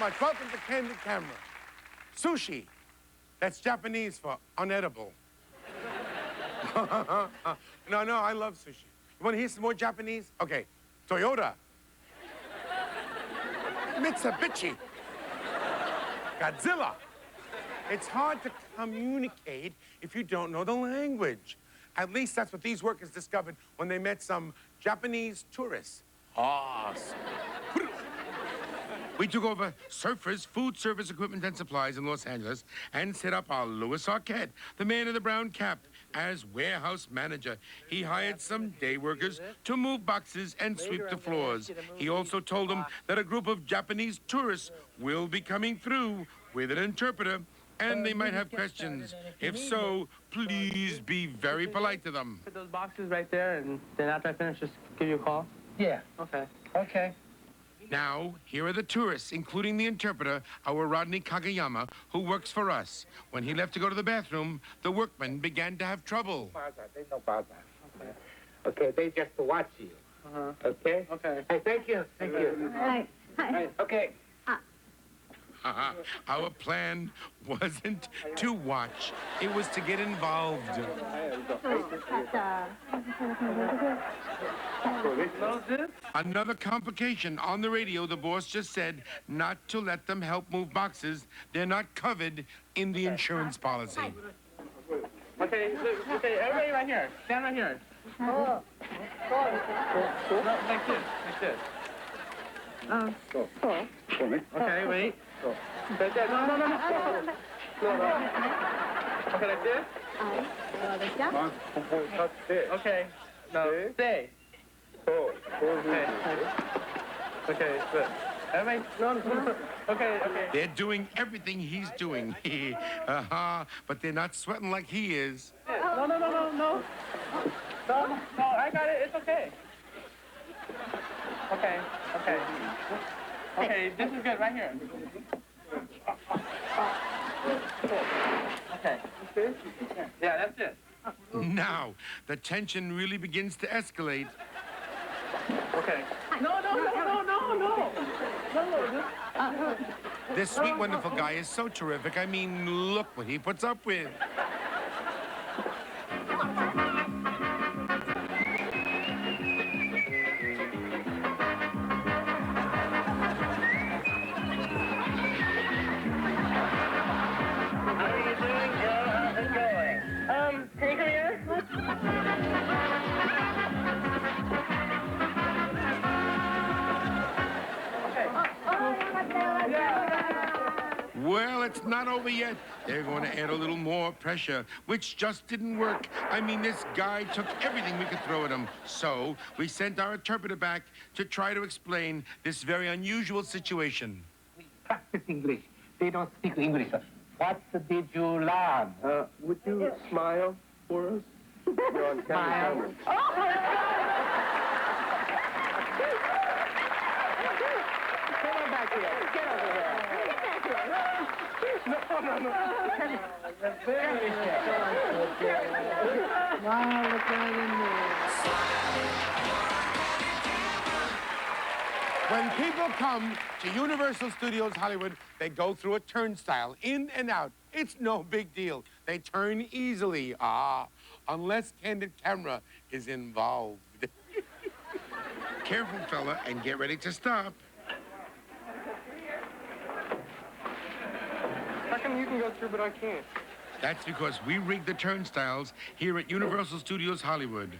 much. Welcome to Candid Camera. Sushi. That's Japanese for unedible. No, I love sushi. You want to hear some more Japanese? Okay. Toyota. Mitsubishi. Godzilla. It's hard to communicate if you don't know the language. At least that's what these workers discovered when they met some Japanese tourists. Awesome. We took over Surfers Food Service Equipment and Supplies in Los Angeles and set up our Louis Arquette, the man in the brown cap, as warehouse manager. He hired some day workers to move boxes and sweep the floors. He also told them that a group of Japanese tourists will be coming through with an interpreter, and they might have questions. If so, please be very polite to them. Put those boxes right there, and then after I finish, just give you a call? Yeah. Okay. Okay. Now, here are the tourists, including the interpreter, our Rodney Kagayama, who works for us. When he left to go to the bathroom, the workmen began to have trouble. They know about that. Okay, they just watch you. Okay? Okay. Hey, thank you. Thank you. Hi. Hi. Okay. Our plan wasn't to watch. It was to get involved. Another complication. On the radio, the boss just said not to let them help move boxes. They're not covered in the insurance policy. Okay, everybody right here. Stand right here. No, like this, like this. Okay, wait. Right there. No. Okay, like this? Okay. No, stay. Okay, good. Everybody, no. Okay. They're doing everything he's doing. But they're not sweating like he is. No. No, I got it. It's okay. Okay, this is good right here. Okay. Yeah, that's it. Now, the tension really begins to escalate. Okay. No. This sweet, wonderful guy is so terrific. I mean, look what he puts up with. Can you come here? Well, it's not over yet. They're going to add a little more pressure, which just didn't work. I mean, this guy took everything we could throw at him. So we sent our interpreter back to try to explain this very unusual situation. We practice English. They don't speak English. What did you learn? Would you smile for us? You're on camera. Oh, my God! Come on back here. Get over here. No. Very Smile, look right in there. When people come to Universal Studios Hollywood, they go through a turnstile, in and out. It's no big deal. They turn easily. Unless Candid Camera is involved. Careful, fella, and get ready to stop. How come you can go through, but I can't? That's because we rigged the turnstiles here at Universal Studios Hollywood.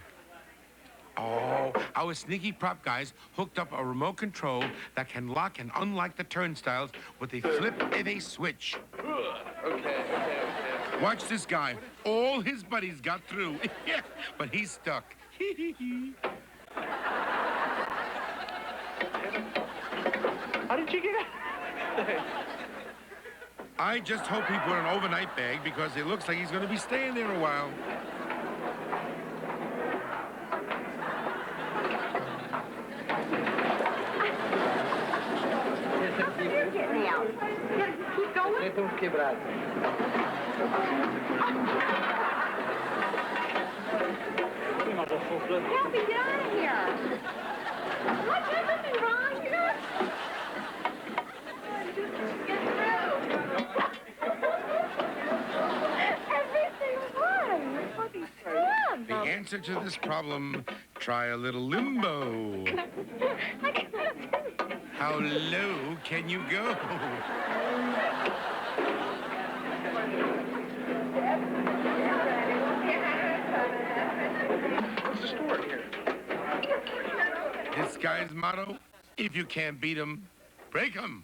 Oh, our sneaky prop guys hooked up a remote control that can lock and unlock the turnstiles with a flip and a switch. Okay. Watch this guy. All his buddies got through, but he's stuck. How did you get out? I just hope he put an overnight bag because it looks like he's going to be staying there a while. Get me out. Keep going. Let him quebrar. Help me get out of here. What? There's nothing wrong here. answer to this problem, try a little limbo. How low can you go? What's the score here? This guy's motto, if you can't beat 'em, break 'em.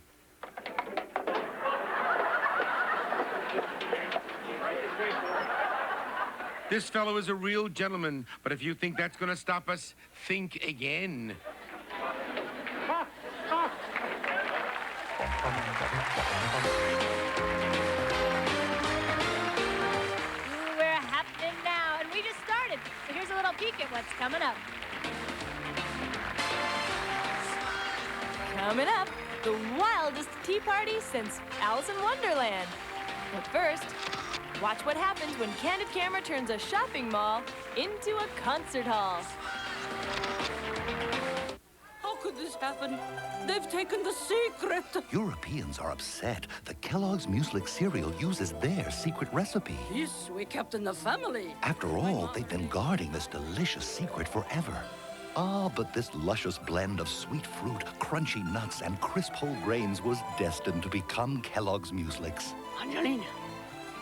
This fellow is a real gentleman, but if you think that's gonna stop us, think again. Ooh, we're happening now, and we just started. So here's a little peek at what's coming up. Coming up, the wildest tea party since Alice in Wonderland. But first, watch what happens when Candid Camera turns a shopping mall into a concert hall. How could this happen? They've taken the secret. Europeans are upset. The Kellogg's Muesli cereal uses their secret recipe. This we kept in the family. After all, they've been guarding this delicious secret forever. Ah, but this luscious blend of sweet fruit, crunchy nuts, and crisp whole grains was destined to become Kellogg's Mueslix. Angelina,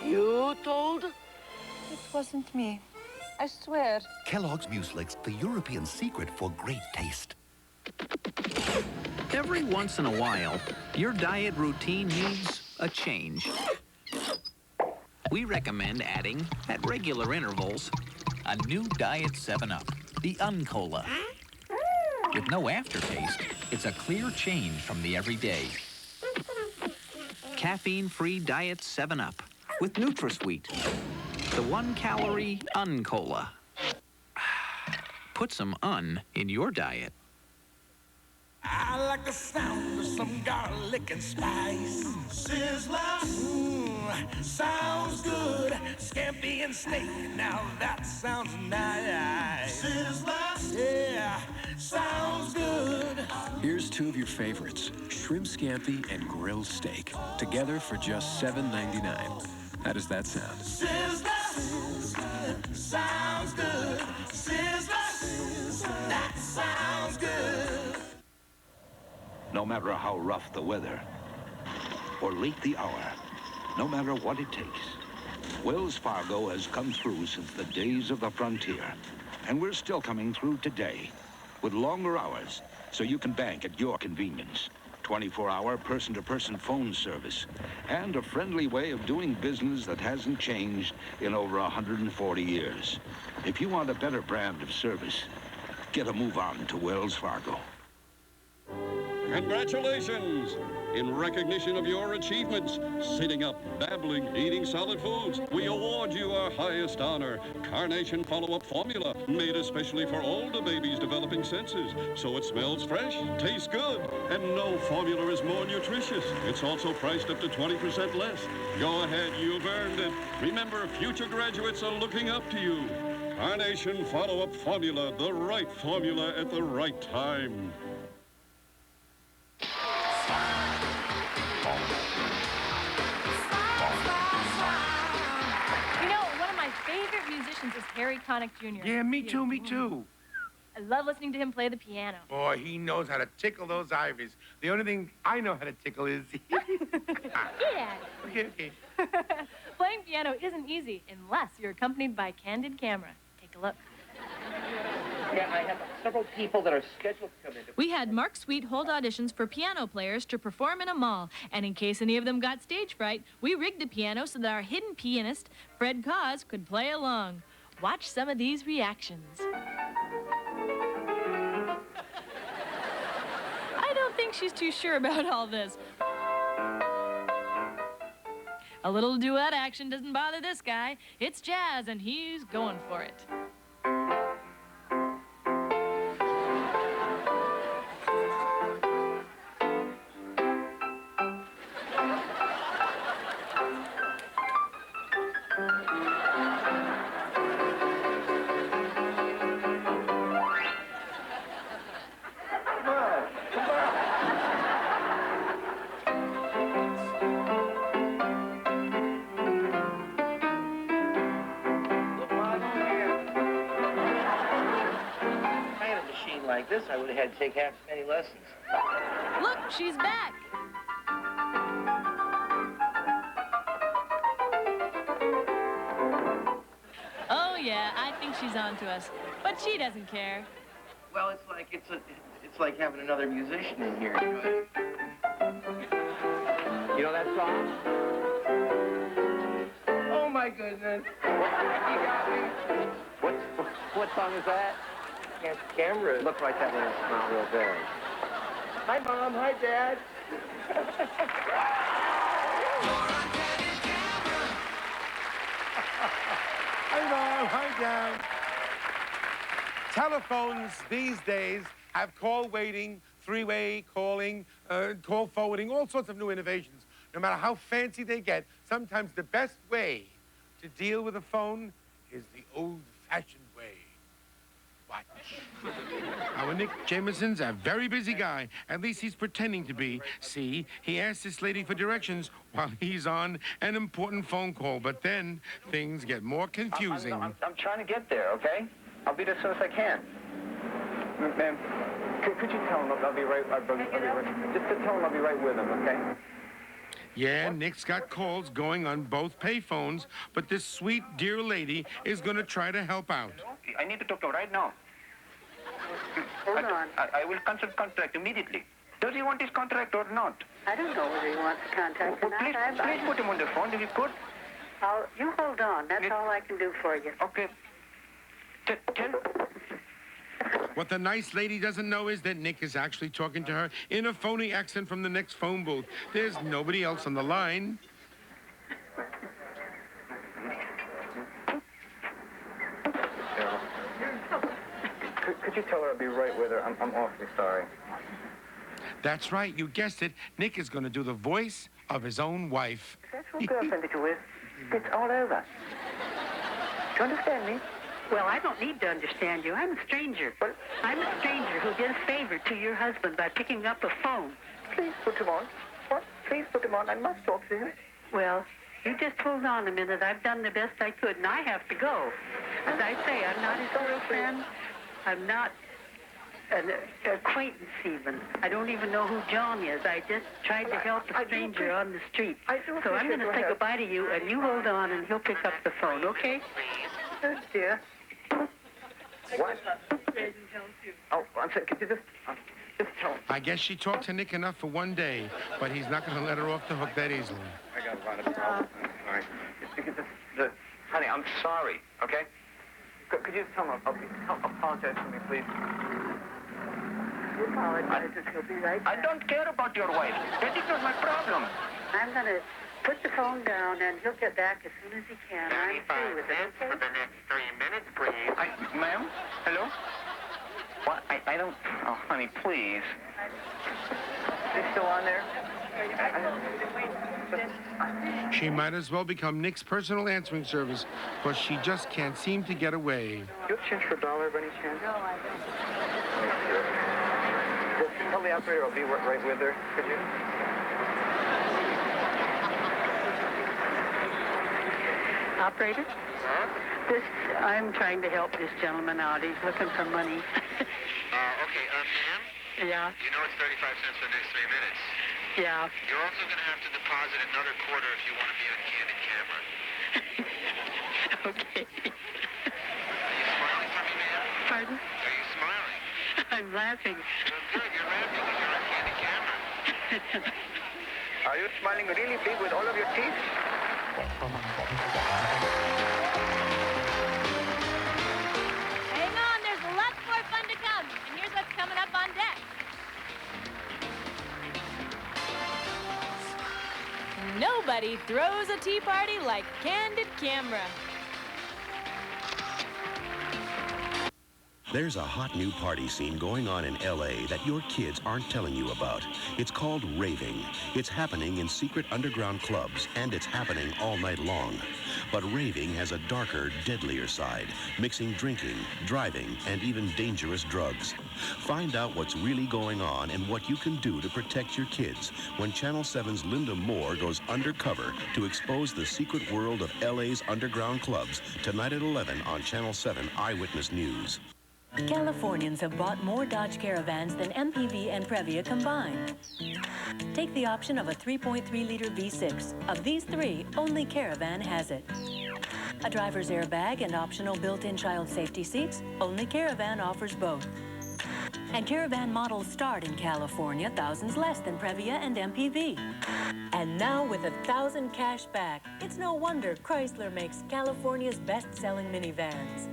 you told? It wasn't me. I swear. Kellogg's Mueslix, the European secret for great taste. Every once in a while, your diet routine needs a change. We recommend adding, at regular intervals, a new Diet 7-Up, the Uncola. With no aftertaste, it's a clear change from the everyday. Caffeine-free Diet 7-Up with NutraSweet, the 1-calorie Uncola. Put some un in your diet. I like the sound of some garlic and spice. Sizzler, sounds good. Scampi and steak, now that sounds nice. Sizzler, yeah, sounds good. Here's two of your favorites, shrimp scampi and grilled steak, together for just $7.99. How does that sound? Sizzler, sounds good. Sizzler, that sounds good. No matter how rough the weather or late the hour, no matter what it takes, Wells Fargo has come through since the days of the frontier. And we're still coming through today with longer hours so you can bank at your convenience. 24-hour person-to-person phone service and a friendly way of doing business that hasn't changed in over 140 years. If you want a better brand of service, get a move on to Wells Fargo. Congratulations! In recognition of your achievements, sitting up, babbling, eating solid foods, we award you our highest honor, Carnation Follow-Up Formula, made especially for older babies developing senses. So it smells fresh, tastes good, and no formula is more nutritious. It's also priced up to 20% less. Go ahead, you've earned it. Remember, future graduates are looking up to you. Carnation Follow-Up Formula, the right formula at the right time. Favorite musicians is Harry Connick Jr. Yeah, me too, me too. I love listening to him play the piano. Boy, he knows how to tickle those ivories. The only thing I know how to tickle is... Yeah. Okay. Playing piano isn't easy unless you're accompanied by Candid Camera. Take a look. Yeah, I have several people that are scheduled to come in. We had Mark Sweet hold auditions for piano players to perform in a mall. And in case any of them got stage fright, we rigged the piano so that our hidden pianist, Fred Cause, could play along. Watch some of these reactions. I don't think she's too sure about all this. A little duet action doesn't bother this guy. It's jazz, and he's going for it. like this, I would have had to take half as many lessons. Look, she's back. Oh yeah, I think she's on to us, but she doesn't care. Well, it's like having another musician in here. You know that song? Oh my goodness! You got me. What song is that? Can't camera. It looks like that one is not real big. Hi, Mom. Hi, Dad. Hi, Mom. Hi, Dad. Telephones these days have call waiting, three-way calling, call forwarding, all sorts of new innovations. No matter how fancy they get, sometimes the best way to deal with a phone is the old-fashioned way. Watch. Our Nick Jameson's a very busy guy. At least he's pretending to be. See, he asked this lady for directions while he's on an important phone call. But then things get more confusing. I'm trying to get there, okay? I'll be there as soon as I can. Ma'am, could you tell him I'll be right? Just tell him I'll be right with him, okay? Yeah, Nick's got calls going on both payphones, but this sweet, dear lady is going to try to help out. I need to talk to him right now. Hold on. I will cancel contract immediately. Does he want his contract or not? I don't know whether he wants to contact Well, please put him on the phone if you could. You hold on. That's all I can do for you. Okay. Tell. What the nice lady doesn't know is that Nick is actually talking to her in a phony accent from the next phone booth. There's nobody else on the line. Could you tell her I'll be right with her? I'm awfully sorry. That's right, you guessed it. Nick is going to do the voice of his own wife. That's your girlfriend that you're with. It's all over. Do you understand me? Well, I don't need to understand you. I'm a stranger. I'm a stranger who did a favor to your husband by picking up a phone. Please put him on. What? Please put him on. I must talk to him. Well, you just hold on a minute. I've done the best I could, and I have to go. As I say, I'm not his girlfriend. I'm not an acquaintance even. I don't even know who John is. I just tried to help a stranger on the street. So I'm going to say goodbye to you, and you hold on, and he'll pick up the phone, okay? Yes, dear. What? Oh, I'm sorry. Could you just tell him? I guess she talked to Nick enough for one day, but he's not going to let her off the hook that easily. I got a lot of problems. All right. Honey, I'm sorry, okay? Could you just tell him, apologize for me, please? You apologize if he'll be right back. I don't care about your wife. That is not my problem. I'm going to put the phone down, and he'll get back as soon as he can. I'm through with it, okay? For the next 3 minutes, please. Ma'am? Hello? What? I don't... Oh, honey, please. Is he still on there? She might as well become Nick's personal answering service, because she just can't seem to get away. You have change for $1 by any chance? No, I don't. Just tell the operator I'll be right with her, could you? Operator? I'm trying to help this gentleman out. He's looking for money. Okay, ma'am? Yeah? You know it's 35 cents for the next 3 minutes. Yeah. You're also going to have to deposit another quarter if you want to be on Candid camera. Okay. Are you smiling for me, ma'am? Pardon? Are you smiling? I'm laughing. Good, you're laughing because you're on Candid camera. Are you smiling really big with all of your teeth? Hang on, there's lots more fun to come. And here's what's coming up on deck. Nobody throws a tea party like Candid Camera. There's a hot new party scene going on in L.A. that your kids aren't telling you about. It's called raving. It's happening in secret underground clubs, and it's happening all night long. But raving has a darker, deadlier side, mixing drinking, driving, and even dangerous drugs. Find out what's really going on and what you can do to protect your kids when Channel 7's Linda Moore goes undercover to expose the secret world of L.A.'s underground clubs tonight at 11 on Channel 7 Eyewitness News. Californians have bought more Dodge Caravans than MPV and Previa combined. Take the option of a 3.3-liter V6. Of these three, only Caravan has it. A driver's airbag and optional built-in child safety seats, only Caravan offers both. And Caravan models start in California thousands less than Previa and MPV. And now with 1,000 cash back, it's no wonder Chrysler makes California's best-selling minivans.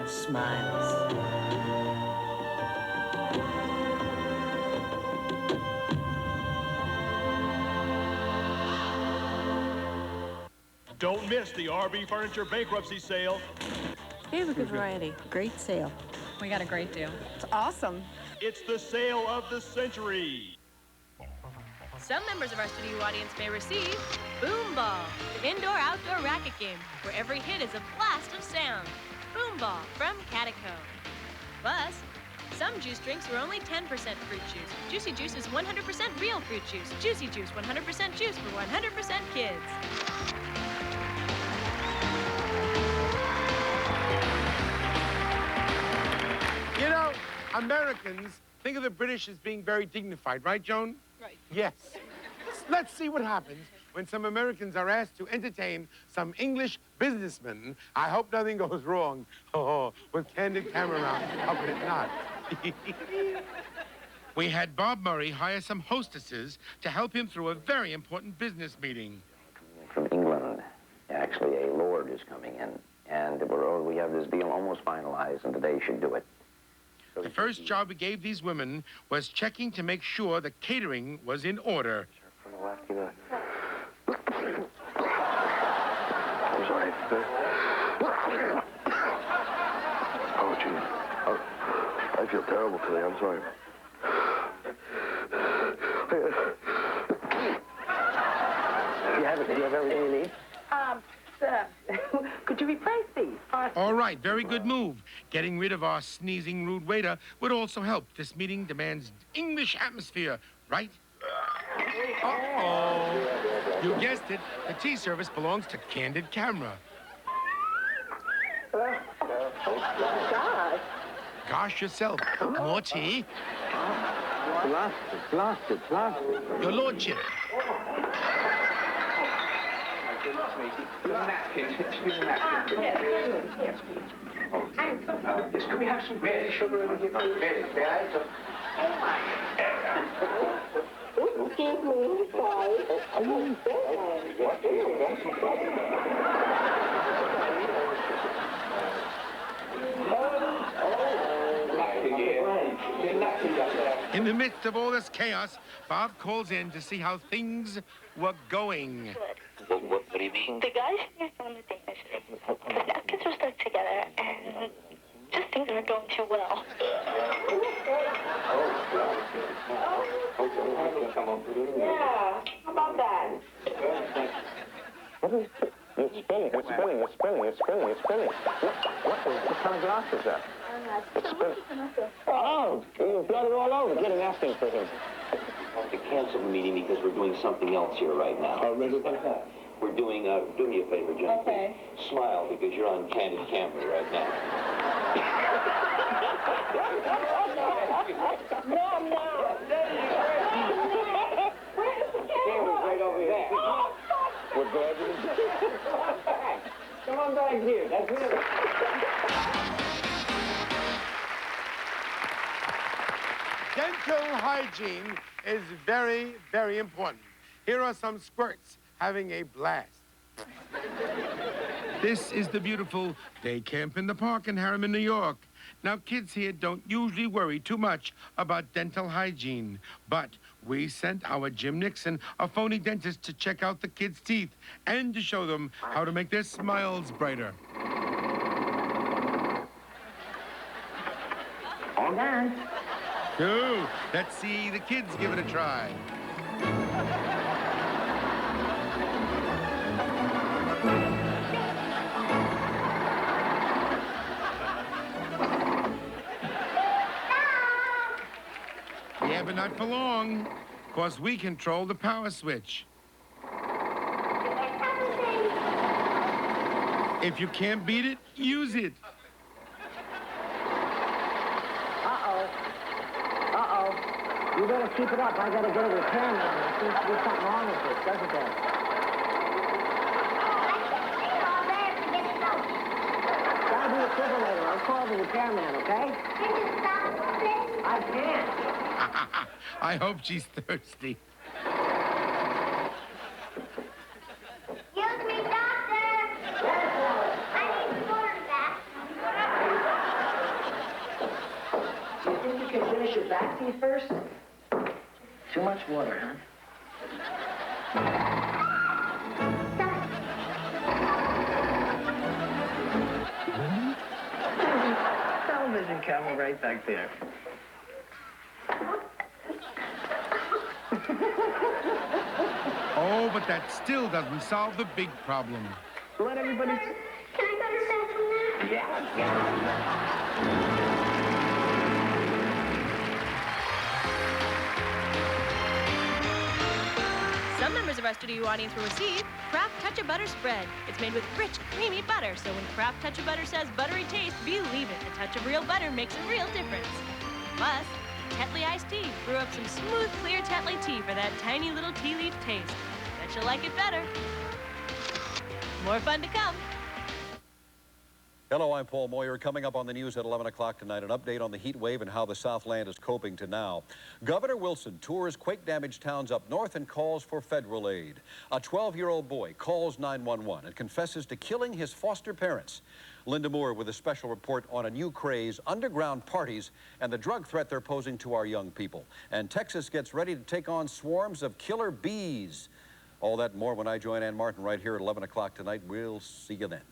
Smiles. Don't miss the RB Furniture bankruptcy sale. We have a good variety. Great sale. We got a great deal. It's awesome. It's the sale of the century. Some members of our studio audience may receive Boom Ball, the indoor-outdoor racket game, where every hit is a blast of sound. Boom Ball from Catico. Plus, some juice drinks are only 10% fruit juice. Juicy Juice is 100% real fruit juice. Juicy Juice, 100% juice for 100% kids. You know, Americans think of the British as being very dignified, right, Joan? Right. Yes. Let's see what happens when some Americans are asked to entertain some English businessmen. I hope nothing goes wrong. Oh, with Candid camera around, how could it not? We had Bob Murray hire some hostesses to help him through a very important business meeting. From England, actually, a lord is coming in, and we have this deal almost finalized, and today should do it. The first job we gave these women was checking to make sure the catering was in order. From the left, you know. I'm sorry. Oh, gee. I feel terrible today. I'm sorry. Do you have everything you need? Could you replace these? All right, very good move. Getting rid of our sneezing rude waiter would also help. This meeting demands English atmosphere, right? Uh-oh. You guessed it. The tea service belongs to Candid Camera. God. Gosh yourself. More tea? Blasted. Your lordship. Can we have some bread, sugar, and give me bread? Excuse me, sorry. In the midst of all this chaos, Bob calls in to see how things were going. What do you mean? The guys here found the technician. The napkins were stuck together, and just things aren't going too well. Yeah, how about that? It's spinning. What kind of glass is that? It's spinning. Oh, you got it all over. Get an asking for him. I have to cancel the meeting because we're doing something else here right now. Oh, really? We're doing, do me a favor, John. Okay. Smile, because you're on Candid camera right now. No, I'm not. Right over here. We're glad you come on back here. That's it. Dental hygiene is very, very important. Here are some squirts having a blast. This is the beautiful day camp in the park in Harriman, New York. Now, kids here don't usually worry too much about dental hygiene, but we sent our Jim Nixon, a phony dentist, to check out the kids' teeth and to show them how to make their smiles brighter. All right. So, let's see the kids give it a try. Yeah, but not for long, because we control the power switch. If you can't beat it, use it. Uh-oh. Uh-oh. You better keep it up. I gotta get a repairman. There seems to be something wrong with this, doesn't there? Gotta be a defibrillator. I'll call the repairman, okay? Can you stop this? I can't. I hope she's thirsty. Excuse me, doctor. I need water back. Do you think you can finish your back teeth first? Too much water, huh? Television camera right back there. Oh, but that still doesn't solve the big problem. Let everybody... Can I go to the bathroom now? Yeah. Some members of our studio audience will receive Kraft Touch of Butter Spread. It's made with rich, creamy butter, so when Kraft Touch of Butter says buttery taste, believe it. A touch of real butter makes a real difference. Plus, Tetley Iced Tea. Brew up some smooth, clear Tetley tea for that tiny little tea leaf taste. Bet you'll like it better. More fun to come. Hello, I'm Paul Moyer. Coming up on the news at 11 o'clock tonight, an update on the heat wave and how the Southland is coping to now. Governor Wilson tours quake-damaged towns up north and calls for federal aid. A 12-year-old boy calls 911 and confesses to killing his foster parents. Linda Moore with a special report on a new craze, underground parties, and the drug threat they're posing to our young people. And Texas gets ready to take on swarms of killer bees. All that and more when I join Ann Martin right here at 11 o'clock tonight. We'll see you then.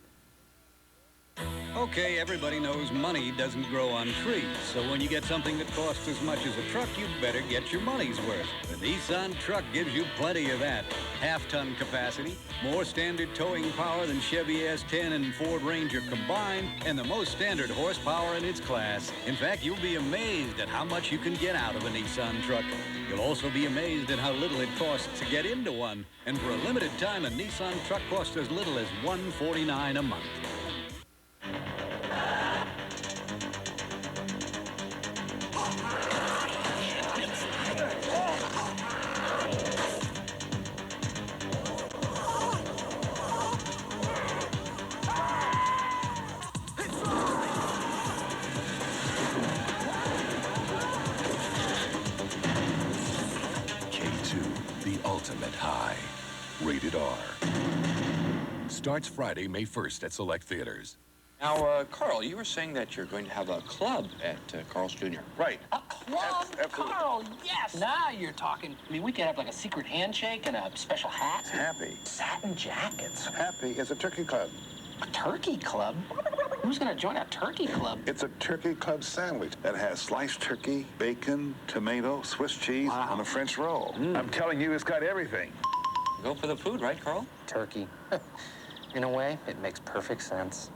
Okay, everybody knows money doesn't grow on trees. So when you get something that costs as much as a truck, you better get your money's worth. The Nissan truck gives you plenty of that. Half-ton capacity, more standard towing power than Chevy S10 and Ford Ranger combined, and the most standard horsepower in its class. In fact, you'll be amazed at how much you can get out of a Nissan truck. You'll also be amazed at how little it costs to get into one. And for a limited time, a Nissan truck costs as little as $149 a month. Ultimate high. Rated R. Starts Friday, May 1st at select theaters. Now, Carl, you were saying that you're going to have a club at Carl's Jr. Right. A club? Carl, yes! Now you're talking. I mean, we could have like a secret handshake and a special hat. Happy. Satin jackets. Happy is a turkey club. A turkey club? Who's going to join a turkey club? It's a turkey club sandwich that has sliced turkey, bacon, tomato, Swiss cheese, and a French roll. I'm telling you, it's got everything. Go for the food, right, Carl? Turkey. In a way, it makes perfect sense.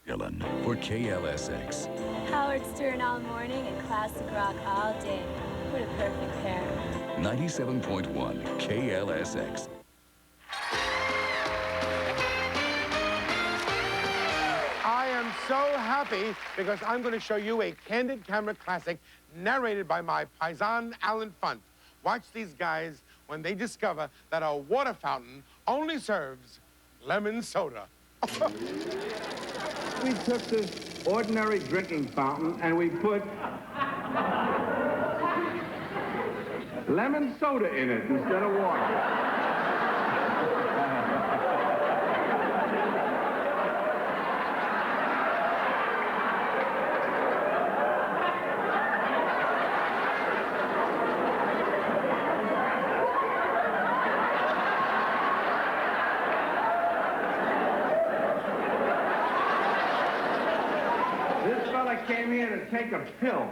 Dylan for KLSX. Howard Stern all morning and classic rock all day. What a perfect pair. 97.1 KLSX. I am so happy because I'm going to show you a candid camera classic narrated by my paisan Alan Funt. Watch these guys when they discover that a water fountain only serves lemon soda. We took this ordinary drinking fountain and we put lemon soda in it instead of water. This fella came here to take a pill.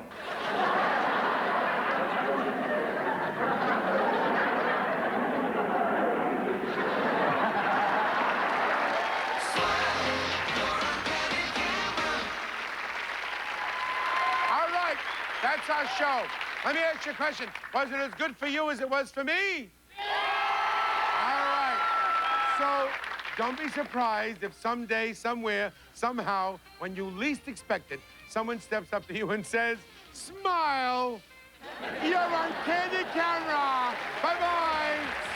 show. Let me ask you a question. Was it as good for you as it was for me? All right. So don't be surprised if someday, somewhere, somehow, when you least expect it, someone steps up to you and says, smile. You're on Candid camera. Bye-bye.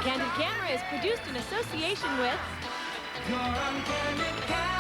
Candid Camera is produced in association with... You're on Candid Camera.